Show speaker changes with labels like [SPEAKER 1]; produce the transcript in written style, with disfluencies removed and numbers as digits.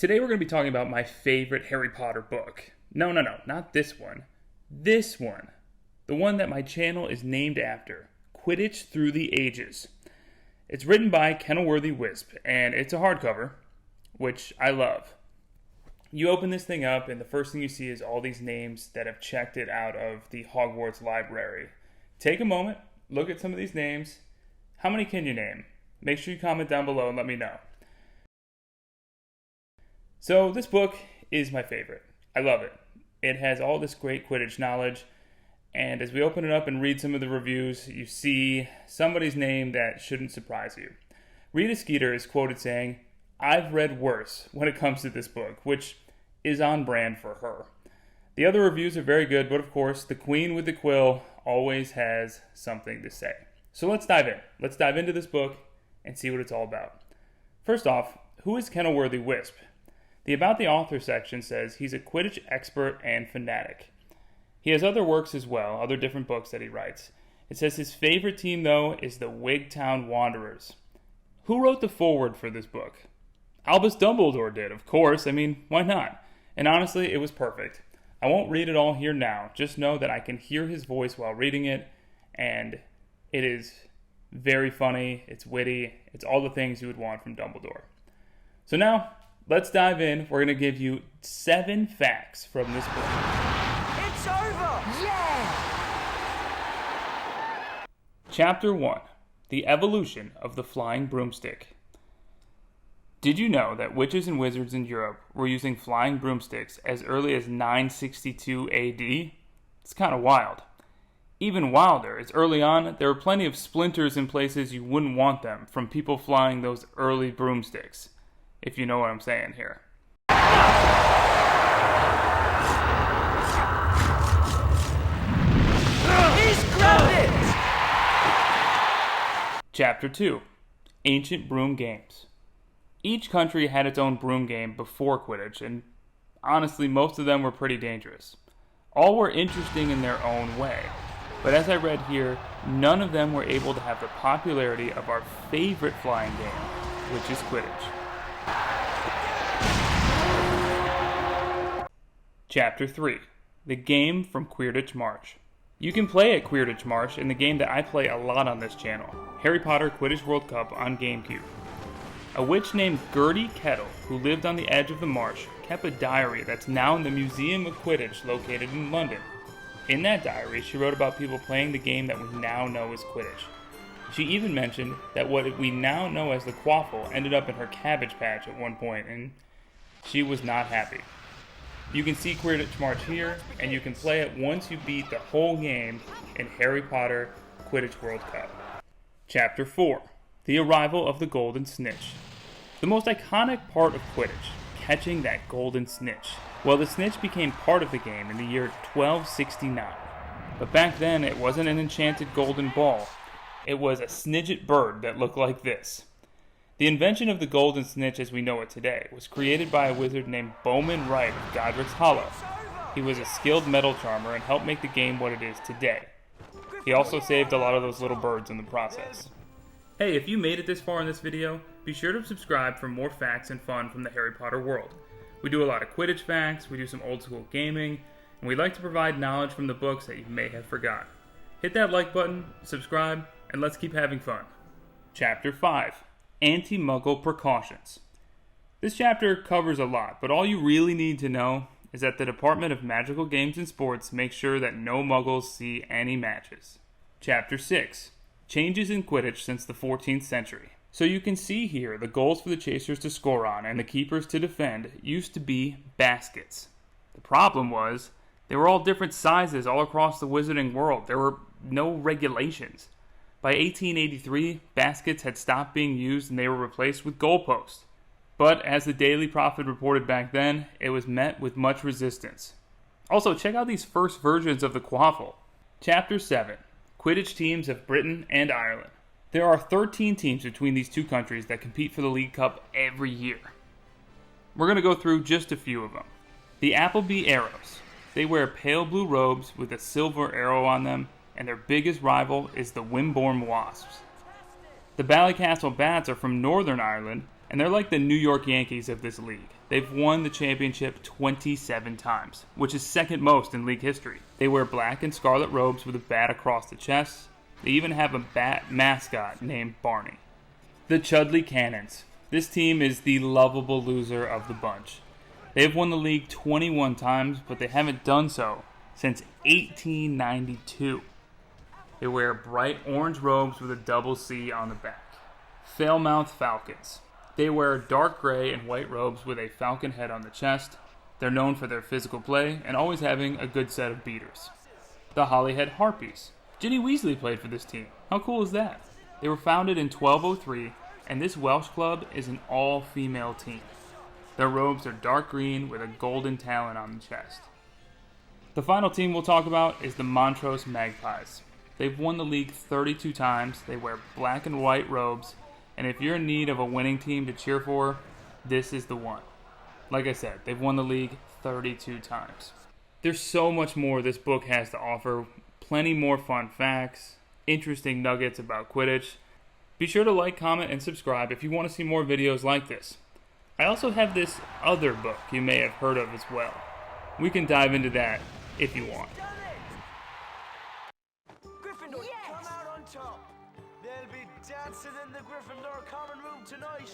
[SPEAKER 1] Today we're going to be talking about my favorite Harry Potter book. No, not this one. This one. The one that my channel is named after. Quidditch Through the Ages. It's written by Kennilworthy Whisp, and it's a hardcover, which I love. You open this thing up, and the first thing you see is all these names that have checked it out of the Hogwarts library. Take a moment, look at some of these names. How many can you name? Make sure you comment down below and let me know. So this book is my favorite. I love it. It has all this great Quidditch knowledge, and as we open it up and read some of the reviews, you see somebody's name that shouldn't surprise you. Rita Skeeter is quoted saying, "I've read worse when it comes to this book," which is on brand for her. The other reviews are very good, but of course, the queen with the quill always has something to say. So let's dive in. Let's dive into this book and see what it's all about. First off, who is Kennilworthy Whisp? The About the Author section says he's a Quidditch expert and fanatic. He has other works as well, other different books that he writes. It says his favorite team, though, is the Wigtown Wanderers. Who wrote the foreword for this book? Albus Dumbledore did, of course. I mean, why not? And honestly, it was perfect. I won't read it all here now. Just know that I can hear his voice while reading it, and it is very funny, it's witty, it's all the things you would want from Dumbledore. So now, let's dive in. We're going to give you 7 facts from this book.
[SPEAKER 2] It's over! Yeah!
[SPEAKER 1] Chapter 1. The Evolution of the Flying Broomstick. Did you know that witches and wizards in Europe were using flying broomsticks as early as 962 AD? It's kind of wild. Even wilder is early on, there were plenty of splinters in places you wouldn't want them from people flying those early broomsticks. If you know what I'm saying here.
[SPEAKER 2] He's grabbed it!
[SPEAKER 1] Chapter 2. Ancient Broom Games. Each country had its own broom game before Quidditch, and honestly, most of them were pretty dangerous. All were interesting in their own way, but as I read here, none of them were able to have the popularity of our favorite flying game, which is Quidditch. Chapter 3. The Game from Queerditch Marsh. You can play at Queerditch Marsh in the game that I play a lot on this channel, Harry Potter Quidditch World Cup on GameCube. A witch named Gertie Kettle, who lived on the edge of the marsh, kept a diary that's now in the Museum of Quidditch located in London. In that diary, she wrote about people playing the game that we now know as Quidditch. She even mentioned that what we now know as the Quaffle ended up in her cabbage patch at one point, and she was not happy. You can see Queerditch Marsh here, and you can play it once you beat the whole game in Harry Potter Quidditch World Cup. Chapter 4. The Arrival of the Golden Snitch. The most iconic part of Quidditch, catching that Golden Snitch. Well, the snitch became part of the game in the year 1269. But back then, it wasn't an enchanted golden ball. It was a snidget bird that looked like this. The invention of the Golden Snitch as we know it today was created by a wizard named Bowman Wright of Godric's Hollow. He was a skilled metal charmer and helped make the game what it is today. He also saved a lot of those little birds in the process. Hey, if you made it this far in this video, be sure to subscribe for more facts and fun from the Harry Potter world. We do a lot of Quidditch facts, we do some old school gaming, and we like to provide knowledge from the books that you may have forgotten. Hit that like button, subscribe, and let's keep having fun. Chapter 5. Anti-muggle precautions. This chapter covers a lot, but all you really need to know is that the Department of Magical Games and Sports makes sure that no muggles see any matches. Chapter 6. Changes in Quidditch since the 14th century. So you can see here the goals for the chasers to score on and the keepers to defend used to be baskets. The problem was, they were all different sizes all across the wizarding world. There were no regulations. By 1883, baskets had stopped being used and they were replaced with goalposts. But as the Daily Prophet reported back then, it was met with much resistance. Also, check out these first versions of the Quaffle. Chapter 7. Quidditch teams of Britain and Ireland. There are 13 teams between these two countries that compete for the League Cup every year. We're going to go through just a few of them. The Appleby Arrows. They wear pale blue robes with a silver arrow on them, and their biggest rival is the Wimborne Wasps. The Ballycastle Bats are from Northern Ireland, and they're like the New York Yankees of this league. They've won the championship 27 times, which is second most in league history. They wear black and scarlet robes with a bat across the chest. They even have a bat mascot named Barney. The Chudley Cannons. This team is the lovable loser of the bunch. They have won the league 21 times, but they haven't done so since 1892. They wear bright orange robes with a double C on the back. Failmouth Falcons. They wear dark gray and white robes with a falcon head on the chest. They're known for their physical play and always having a good set of beaters. The Holyhead Harpies. Ginny Weasley played for this team. How cool is that? They were founded in 1203, and this Welsh club is an all-female team. Their robes are dark green with a golden talon on the chest. The final team we'll talk about is the Montrose Magpies. They've won the league 32 times. They wear black and white robes, and if you're in need of a winning team to cheer for, this is the one. Like I said, they've won the league 32 times. There's so much more this book has to offer. Plenty more fun facts, interesting nuggets about Quidditch. Be sure to like, comment, and subscribe if you want to see more videos like this. I also have this other book you may have heard of as well. We can dive into that if you want.
[SPEAKER 2] Gryffindor, come out on top. They'll be dancing in the Gryffindor common room tonight.